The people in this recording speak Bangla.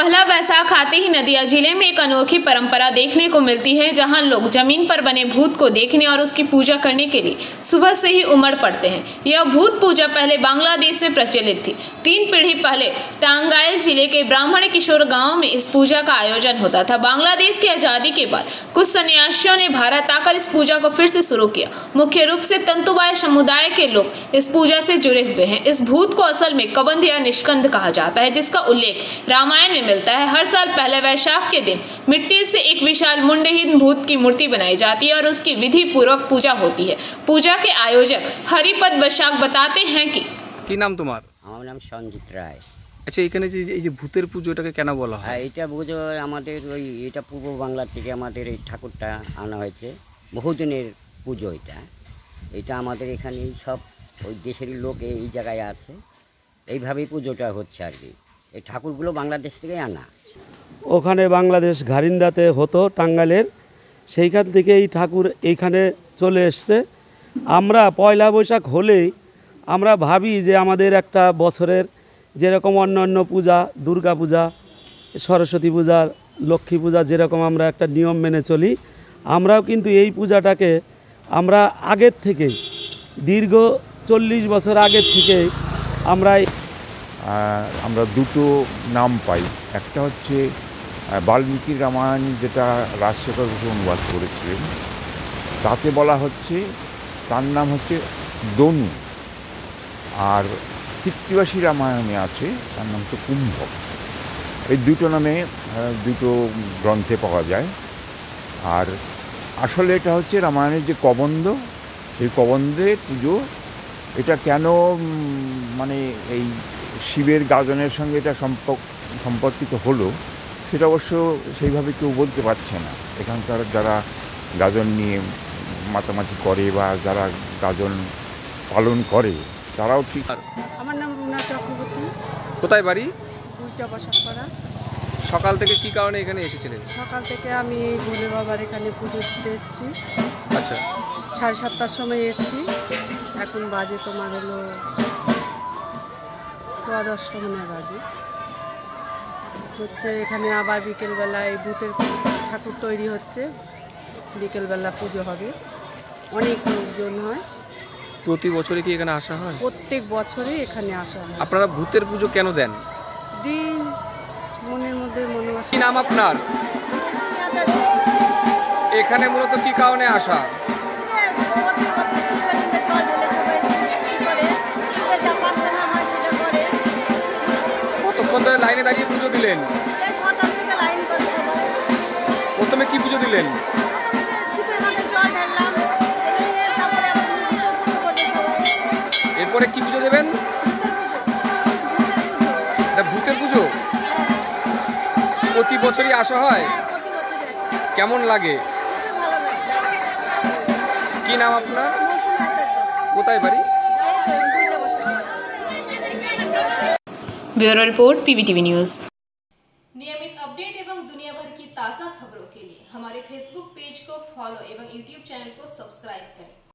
पहला बैसाख आते ही नदिया जिले में एक अनोखी परंपरा देखने को मिलती है, जहां लोग जमीन पर बने भूत को देखने और उसकी पूजा करने के लिए सुबह से ही उमड़ पड़ते हैं। यह भूत पूजा पहले बांग्लादेश में प्रचलित थी। 3 पीढ़ी पहले टांगाइल जिले के ब्राह्मण किशोर गांव में इस पूजा का आयोजन होता था। बांग्लादेश की आज़ादी के बाद कुछ सन्यासियों ने भारत आकर इस पूजा को फिर से शुरू किया। मुख्य रूप से तंतुबाई समुदाय के लोग इस पूजा से जुड़े हुए हैं। इस भूत को असल में कबंध या निष्कंद कहा जाता है, जिसका उल्लेख रामायण में मिलता है। हर साल पहले वैशाख के दिन मिट्टी से एक विशाल मुंडहीन भूत की मूर्ति बनाई जाती है और उसकी विधि पूर्वक पूजा होती है। पूजा के आयोजक हरिपद बशाक बताते हैं कि नाम तुम्हारा? আমার নাম সঞ্জিত রায়। আচ্ছা, এখানে যে এই যে ভূতের পুজোটাকে কেন বলা হয়? এটা পুজো আমাদের এটা পূর্ব বাংলা থেকে আমাদের এই ঠাকুরটা আনা হয়েছে। বহুদিনের পুজো এটা আমাদের এখানে সব ওই দেশেরই লোক এই জায়গায় আছে। এইভাবেই পুজোটা হচ্ছে আর কি। এই ঠাকুরগুলো বাংলাদেশ থেকেই আনা। ওখানে বাংলাদেশ ঘারিন্দাতে হতো টাঙ্গাইলের, সেইখান থেকে এই ঠাকুর এইখানে চলে এসছে। আমরা পয়লা বৈশাখ হলেই আমরা ভাবি যে আমাদের একটা বছরের যেরকম অন্য পূজা, দুর্গা পূজা, সরস্বতী পূজা, লক্ষ্মী পূজা যেরকম আমরা একটা নিয়ম মেনে চলি, আমরাও কিন্তু এই পূজাটাকে আমরা আগের থেকে দীর্ঘ 40 বছর আগের থেকে আমরা দুটো নাম পাই। একটা হচ্ছে বাল্মীকি রামায়ণ, যেটা রাজশেখর বসু অনুবাদ করেছিলেন, তাতে বলা হচ্ছে তার নাম হচ্ছে দনু। আর কৃত্তিবাসী রামায়ণে আছে তার নাম হচ্ছে কুম্ভক। এই দুটো নামে দুটো গ্রন্থে পাওয়া যায়। আর আসলে এটা হচ্ছে রামায়ণের যে কবন্ধ, সেই কবন্ধের পুজো। এটা কেন মানে এই শিবের গাজনের সঙ্গে এটা সম্পর্কিত হলো, সেটা অবশ্য সেইভাবে কেউ বলতে পারছে না। এখানকার যারা গাজন নিয়ে মাতামাতি করে বা যারা গাজন পালন করে তারাও ঠিক। আমার নাম রুনা চক্রবর্তী। কোথায় বাড়ি? বসাকপাড়া। সকাল থেকে কি কারণে এখানে এসেছিলেন? সকাল থেকে আমি ভোলে বাবার এখানে পুজো দিতে এসেছি। আচ্ছা, 7:30টার সময় এসেছি। এখন বাজে তোমার হলো 10:15 মনে বাজে হচ্ছে। এখানে আবার বিকেলবেলায় ভূতের ঠাকুর তৈরি হচ্ছে, বিকেলবেলা পুজো হবে, অনেক লোকজন হয়। প্রতি বছরে কি এখানে আসা হয়? প্রত্যেক বছরই এখানে আসা হয়। আপনারা ভূতের পুজো কেন দেন? দিন মনের মধ্যে মনোবাসনা। কি নাম আপনার? এখানে মূলত কি কারণে আসা? কতক্ষণ ধরে লাইনে দাঁড়িয়ে পুজো দিলেন? প্রথমে কি পুজো দিলেন? এরপরে কি পুজো দেবেন? এটা ভূতের পুজো। প্রতি বছরই আসা হয়? কেমন লাগে? কি নাম আপনার? কোথায় বাড়ি? Bureau report PBTV news. नियमित अपडेट एवं दुनिया भर की ताज़ा खबरों के लिए हमारे फेसबुक पेज को फॉलो एवं यूट्यूब चैनल को सब्सक्राइब करें।